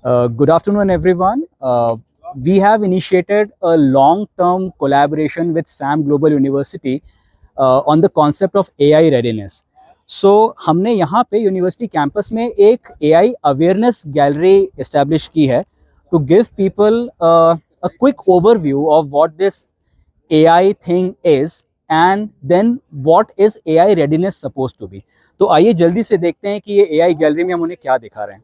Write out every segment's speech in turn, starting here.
Good afternoon, everyone. We have initiated a long-term collaboration with SAM Global University on the concept of AI readiness. So, हमने यहाँ पे university campus में एक AI awareness gallery establish की है to give people a quick overview of what this AI thing is and then what is AI readiness supposed to be. तो आइए जल्दी से देखते हैं कि ये AI गैलरी में हम उन्हें क्या दिखा रहे हैं.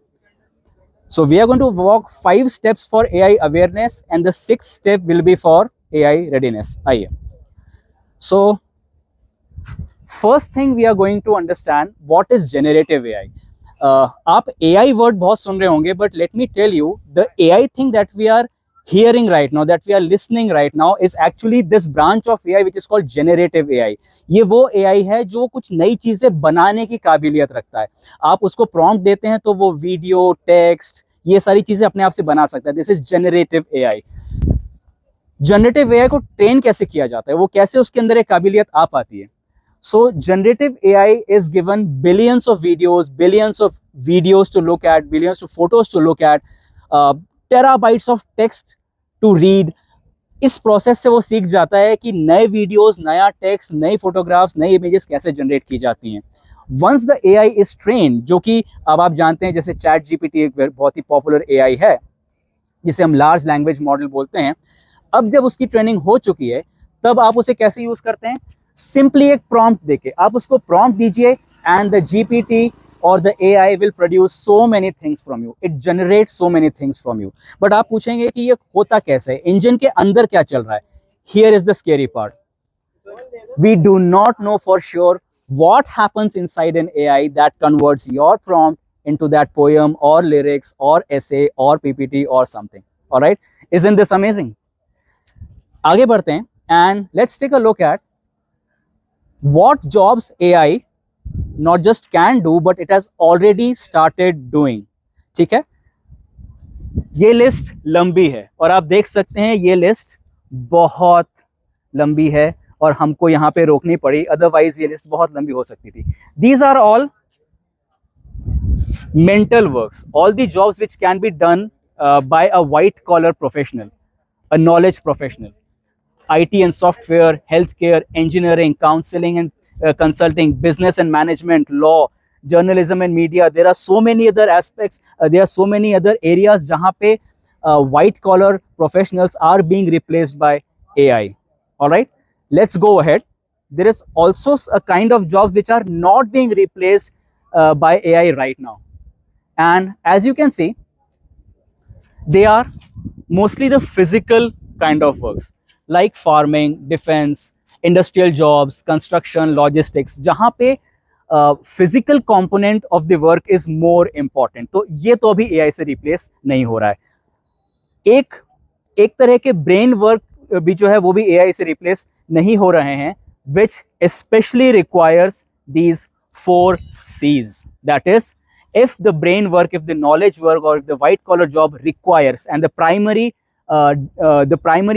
So we are going to walk 5 steps for AI awareness and the 6th step will be for AI readiness. आइए. So first thing we are going to understand what is generative AI. आप AI word बहुत सुन रहे होंगे, but let me tell you the AI thing that we are hearing right now, that we are listening right now is actually this branch of AI which is called generative AI. ये वो AI है जो कुछ नई चीजें बनाने की काबिलियत रखता है. आप उसको प्रॉम्प्ट देते हैं तो वो वीडियो, टेक्स्ट, ये सारी चीजें अपने आप से बना सकता है. This is generative AI. Generative AI को ट्रेन कैसे किया जाता है, वो कैसे उसके अंदर एक काबिलियत आ पाती है. So generative AI is given billions of videos to look at, billions of photos to look at, terabytes of text to read. इस प्रोसेस से वो सीख जाता है कि नए वीडियोस, नया टेक्स्ट, नई फोटोग्राफ्स, नई इमेजेस कैसे जनरेट की जाती हैं. Once the AI is train, जो कि अब आप जानते हैं जैसे चैट जीपीटी एक बहुत ही पॉपुलर AI है जिसे हम लार्ज लैंग्वेज मॉडल बोलते हैं. अब जब उसकी ट्रेनिंग हो चुकी है तब आप उसे कैसे यूज करते हैं. सिंपली एक प्रॉम्प्ट देके आप उसको प्रॉम्प्ट दीजिए एंड द जीपीटी और the AI will produce so many things from you. It generates so many things from you. But आप पूछेंगे कि ये होता कैसे है, इंजन के अंदर क्या चल रहा है. Here is the scary part. We do not know for sure what happens inside an AI that converts your prompt into that poem or lyrics or essay or PPT or something. All right? Isn't this amazing? आगे बढ़ते हैं and let's take a look at what jobs AI not just can do but it has already started doing. ठीक है, ये list लंबी है और आप देख सकते हैं ये लिस्ट बहुत लंबी है और हमको यहाँ पे रोकनी पड़ी, अदरवाइज ये लिस्ट बहुत लंबी हो सकती थी. These are all mental works, all the jobs which can be done by a white collar professional, a knowledge professional. IT and software, healthcare, engineering, counseling and consulting, business and management, law, journalism and media. There are so many other aspects. There are so many other areas जहाँ पे white collar professionals are being replaced by AI. All right, let's go ahead. There is also a kind of jobs which are not being replaced by AI right now. And as you can see, they are mostly the physical kind of works, like farming, defense, industrial jobs, construction, logistics, जहाँ पे physical component of the work is more important. तो ये तो अभी AI से replace नहीं हो रहा है. एक तरह के brain work भी जो है वो भी AI से replace नहीं हो रहे हैं, which especially requires these 4 C's. That is, if the brain work, if the knowledge work, or if the white collar job requires, and the primary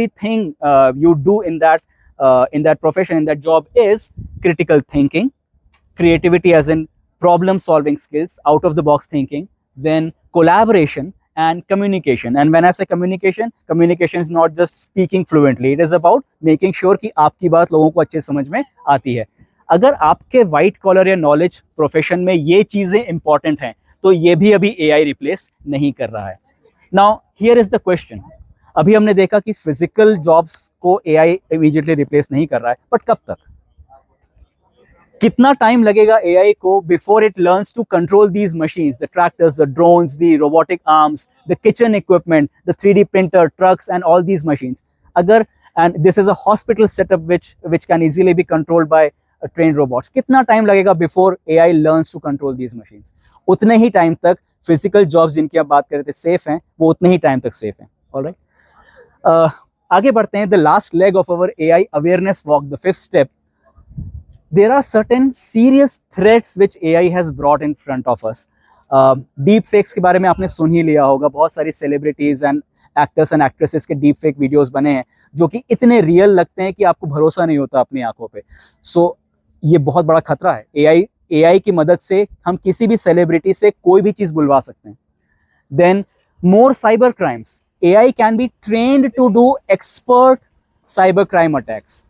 thing you do in that profession, in that job is critical thinking, creativity as in problem solving skills, out of the box thinking, then collaboration and communication. And when I say communication is not just speaking fluently, it is about making sure कि आपकी बात लोगों को अच्छे समझ में आती है. अगर आपके व्हाइट कॉलर या नॉलेज प्रोफेशन में ये चीजें इंपॉर्टेंट हैं तो ये भी अभी AI रिप्लेस नहीं कर रहा है. Now here is the question. अभी हमने देखा कि फिजिकल जॉब्स को AI इमीडिएटली रिप्लेस नहीं कर रहा है, बट कब तक, कितना टाइम लगेगा AI को before it learns to control these machines, the tractors, the drones, the robotic arms, the kitchen equipment, the 3D printer, trucks and all these machines. अगर and this is a hospital setup which can easily be controlled by trained robots. कितना time लगेगा before AI learns to control these machines? उतने ही time तक physical jobs जिनकी आप बात कर रहे थे सेफ हैं, वो उतने ही टाइम तक सेफ हैं. ऑलराइट, आगे बढ़ते हैं. The last leg of our AI awareness walk, the 5th step. There are certain serious threats which AI has brought in front of us. Deep fakes के बारे में आपने सुन ही लिया होगा. बहुत सारी celebrities and actors and actresses के deep fake videos बने हैं जो कि इतने रियल लगते हैं कि आपको भरोसा नहीं होता अपनी आंखों पे. सो ये बहुत बड़ा खतरा है. AI की मदद से हम किसी भी सेलिब्रिटी से कोई भी चीज बुलवा सकते हैं. Then more cyber crimes. AI can be trained to do expert cyber crime attacks.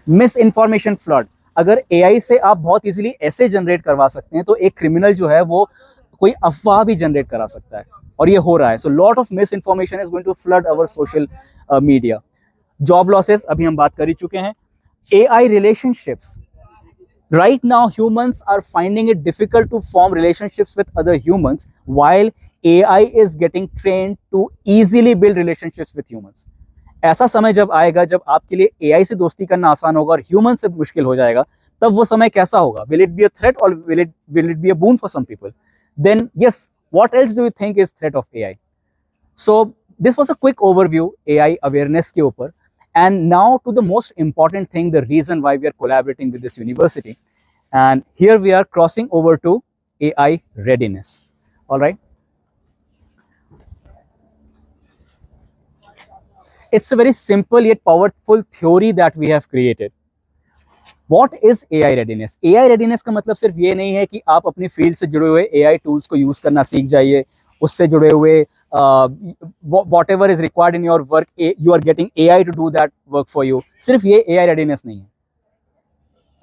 Misinformation flood. अगर AI से आप बहुत इजीली ऐसे जनरेट करवा सकते हैं तो एक क्रिमिनल जो है वो कोई अफवाह भी जनरेट करा सकता है, और ये हो रहा है. So lot of misinformation is going to flood our social media. Job losses अभी हम बात कर ही चुके हैं. AI relationships. Right now, humans are finding it difficult to form relationships with other humans, while AI is getting trained to easily build relationships with humans. ऐसा समय जब आएगा जब आपके लिए AI से दोस्ती करना आसान होगा और ह्यूमन से मुश्किल हो जाएगा, तब वो समय कैसा होगा? Will it be a threat or will it be a boon for some people? Then yes, what else do you think is threat of AI? So this was a quick overview AI awareness के ऊपर. And now to the most important thing, the reason why we are collaborating with this university. And here we are crossing over to AI readiness. All right. It's a very simple yet powerful theory that we have created. What is AI readiness? AI readiness का मतलब सिर्फ ये नहीं है कि आप अपनी field से जुड़े हुए AI टूल्स को यूज करना सीख जाइए, उससे जुड़े हुए whatever is required in your work, you are getting AI to do that work for you. सिर्फ ये AI readiness नहीं है.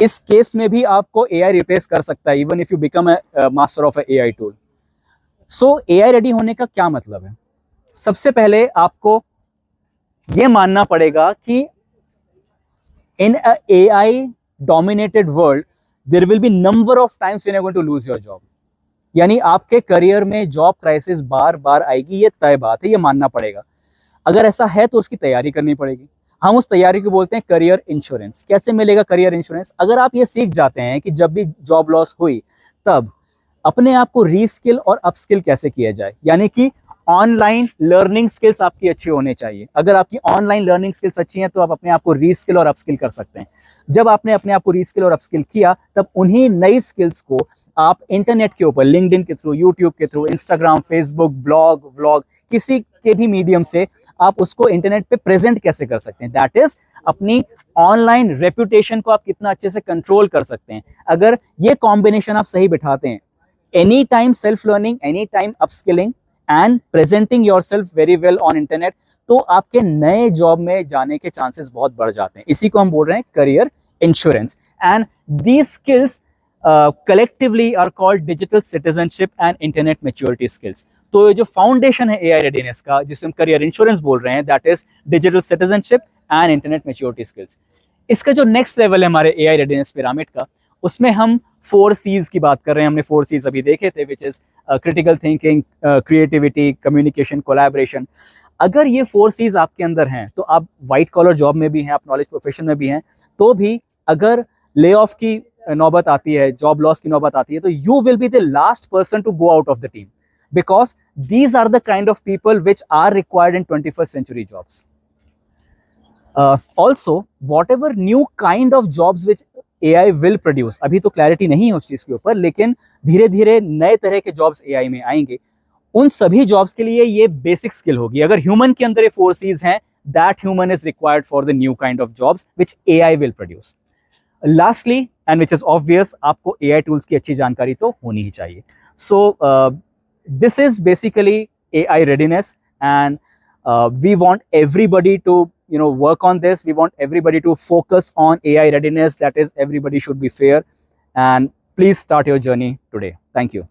इस केस में भी आपको AI रिप्लेस कर सकता है, even if you become a master of a AI tool. So AI ready होने का क्या मतलब है? सबसे पहले आपको ये मानना पड़ेगा कि in a AI dominated world there will be number of times when you're going to lose your job. यानी आपके करियर में जॉब क्राइसिस बार बार आएगी, ये तय बात है, ये मानना पड़ेगा. अगर ऐसा है तो उसकी तैयारी करनी पड़ेगी. हम उस तैयारी को बोलते हैं करियर इंश्योरेंस. कैसे मिलेगा करियर इंश्योरेंस? अगर आप ये सीख जाते हैं कि जब भी जॉब लॉस हुई तब अपने आप को रीस्किल और अपस्किल कैसे किया जाए, यानी कि ऑनलाइन लर्निंग स्किल्स आपकी अच्छी होनी चाहिए. अगर आपकी ऑनलाइन लर्निंग स्किल्स अच्छी हैं तो आप अपने आप को रीस्किल और अपस्किल कर सकते हैं. जब आपने अपने आप को रीस्किल और अपस्किल किया तब उन्हीं नई स्किल्स को आप इंटरनेट के ऊपर लिंक्डइन के थ्रू, यूट्यूब के through, Instagram, Facebook, blog, vlog, किसी के भी मीडियम से आप उसको इंटरनेट पे प्रेजेंट कैसे कर सकते हैं. दैट इज अपनी ऑनलाइन रेपुटेशन को आप कितना अच्छे से कंट्रोल कर सकते हैं. अगर ये कॉम्बिनेशन आप सही बिठाते हैं, any time self learning, any time upskilling and presenting yourself very well on internet, तो आपके नए जॉब में जाने के चांसेस बहुत बढ़ जाते हैं. इसी को हम बोल रहे हैं career insurance. And these skills collectively are called digital citizenship and internet maturity skills. तो ये जो फाउंडेशन है AI readiness का, जिसे हम करियर इंश्योरेंस बोल रहे हैं, that is digital citizenship and internet maturity skills. इसका जो नेक्स्ट लेवल है हमारे AI readiness पिरामिड का, उसमें हम 4 C's की बात कर रहे हैं. हमने 4 C's अभी देखे थे, which is critical thinking, creativity, communication, collaboration. अगर ये 4 C's आपके अंदर हैं तो आप व्हाइट कॉलर जॉब में भी हैं, आप नॉलेज प्रोफेशन में भी हैं, तो भी अगर ले ऑफ की नौबत आती है, जॉब लॉस की नौबत आती है, तो you will be the last person to go out of the team, because these are the kind of people which are required in 21st century jobs. Also whatever new kind of jobs which AI will produce, अभी तो clarity नहीं है उस चीज के ऊपर, लेकिन धीरे धीरे नए तरह के जॉब्स AI में आएंगे. उन सभी जॉब्स के लिए ये बेसिक स्किल होगी. अगर ह्यूमन के अंदर ये 4 C's हैं, that human is required for the new kind of jobs which AI will produce. Lastly, and which is obvious, आपको AI tools की अच्छी जानकारी तो होनी ही चाहिए. So this is basically AI readiness, and we want everybody to work on this. We want everybody to focus on AI readiness. That is, everybody should be fair, and please start your journey today. Thank you.